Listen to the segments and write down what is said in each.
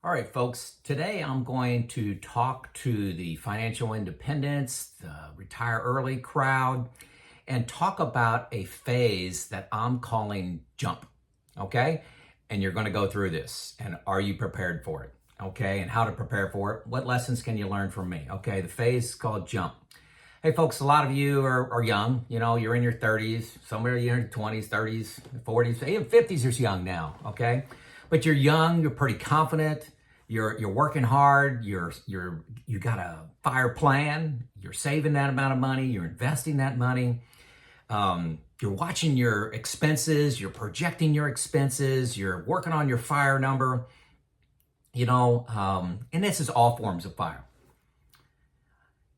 All right, folks, today I'm going to talk to the financial independence, the retire early crowd, and talk about a phase that I'm calling jump, okay? And you're going to go through this. And are you prepared for it? Okay, and how to prepare for it? What lessons can you learn from me? Okay, the phase is called jump. Hey, folks, a lot of you are young. You know, you're in your 30s, somewhere you're in your 20s, 30s, 40s, even 50s is young now, okay? But you're young, you're pretty confident, you're working hard, you got a fire plan, you're saving that amount of money, you're investing that money, you're watching your expenses, you're projecting your expenses, you're working on your fire number, and this is all forms of fire.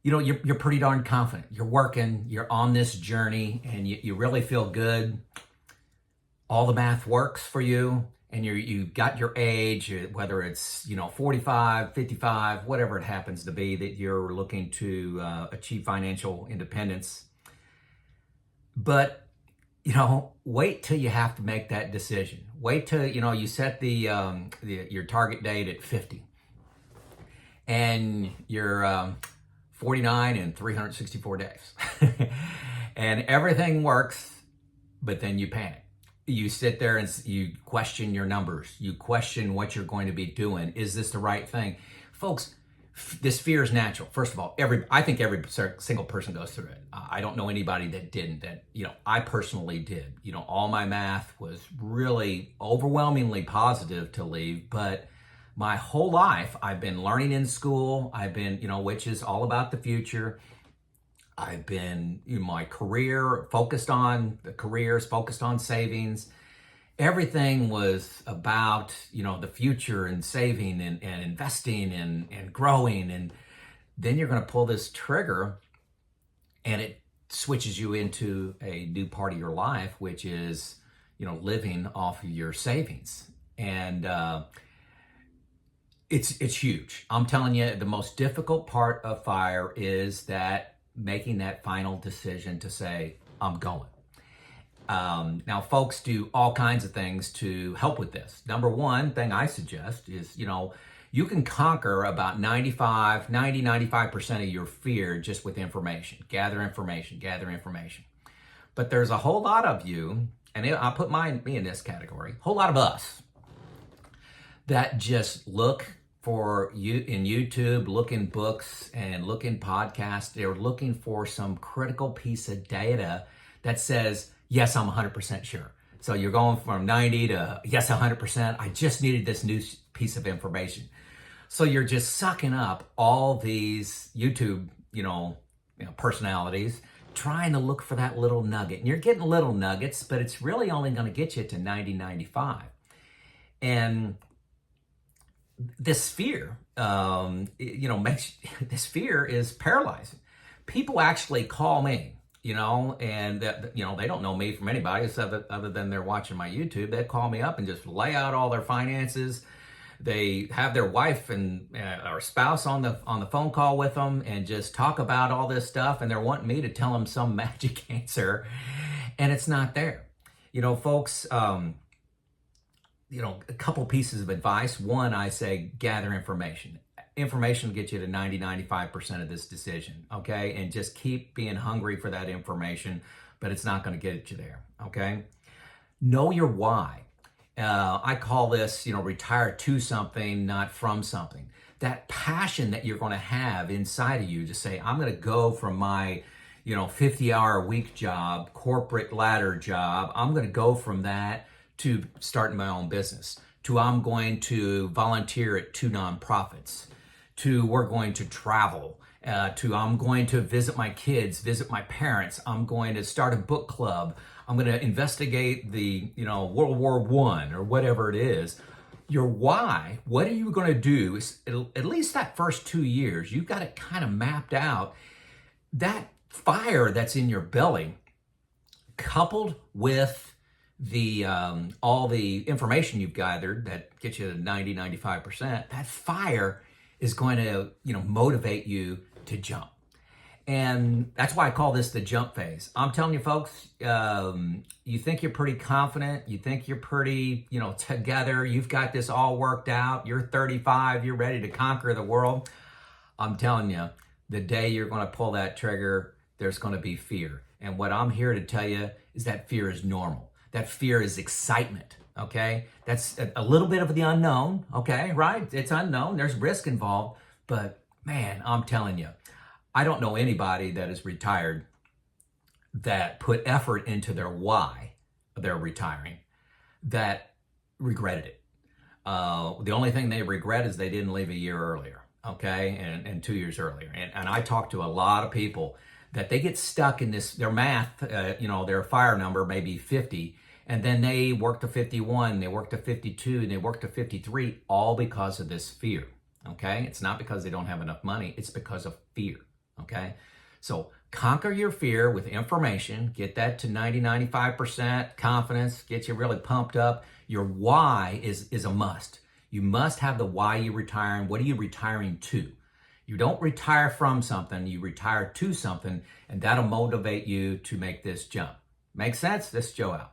You know, you're pretty darn confident. You're working, you're on this journey, and you really feel good. All the math works for you, and you got your age, whether it's 45, 55, whatever it happens to be, that you're looking to achieve financial independence. But wait till you have to make that decision. Wait till you set your target date at 50, and you're 49 and 364 days, and everything works, but then you panic. You sit there and you question your numbers. You question what you're going to be doing. Is this the right thing? Folks, this fear is natural. First of all, I think every single person goes through it. I don't know anybody that didn't. I personally did. All my math was really overwhelmingly positive to leave, but my whole life I've been learning in school. I've been, which is all about the future. I've been in my career focused on the careers, focused on savings. Everything was about, the future and saving and investing and growing. And then you're going to pull this trigger and it switches you into a new part of your life, which is, living off of your savings. And it's huge. I'm telling you, the most difficult part of fire is making that final decision to say, I'm going. Now, folks do all kinds of things to help with this. Number one thing I suggest is, you can conquer about 95% of your fear just with information. Gather information. But there's a whole lot of you, and I'll put me in this category, whole lot of us that just look for you in YouTube, look in books and look in podcasts. They're looking for some critical piece of data that says, yes, I'm 100% sure. So you're going from 90 to yes, 100%. I just needed this new piece of information. So you're just sucking up all these YouTube, personalities, trying to look for that little nugget. And you're getting little nuggets, but it's really only going to get you to 90, 95. And this fear, this fear is paralyzing. People actually call me, and they don't know me from anybody other than they're watching my YouTube. They call me up and just lay out all their finances. They have their wife and or spouse on the phone call with them and just talk about all this stuff. And they're wanting me to tell them some magic answer, and it's not there. Folks. A couple pieces of advice. One, I say gather information. Information will get you to 90, 95% of this decision, okay? And just keep being hungry for that information, but it's not going to get you there, okay? Know your why. I call this, retire to something, not from something. That passion that you're going to have inside of you to say, I'm going to go from my 50-hour-a-week job, corporate ladder job. I'm going to go from that to starting my own business, to I'm going to volunteer at 2 nonprofits, to we're going to travel, to I'm going to visit my kids, visit my parents, I'm going to start a book club, I'm going to investigate the World War I or whatever it is. Your why, what are you going to do, is at least that first 2 years, you've got it kind of mapped out. That fire that's in your belly, coupled with all the information you've gathered that gets you to 90, 95%, that fire is going to, motivate you to jump. And that's why I call this the jump phase. I'm telling you, folks, you think you're pretty confident. You think you're pretty, together. You've got this all worked out. You're 35. You're ready to conquer the world. I'm telling you, the day you're going to pull that trigger, there's going to be fear. And what I'm here to tell you is that fear is normal. That fear is excitement, okay? That's a little bit of the unknown, okay, right? It's unknown. There's risk involved. But, man, I'm telling you, I don't know anybody that is retired that put effort into their why they're retiring that regretted it. The only thing they regret is they didn't leave a year earlier, okay, and 2 years earlier. And I talk to a lot of people that they get stuck in this, their math, their fire number may be 50, and then they work to 51, they work to 52, and they work to 53, all because of this fear, okay? It's not because they don't have enough money, it's because of fear. Okay, so conquer your fear with information, get that to 95% confidence, get you really pumped up. Your why is a must. You must have the why you're retiring. What are you retiring to? You don't retire from something, you retire to something, and that'll motivate you to make this jump. Make sense? This is Joe out.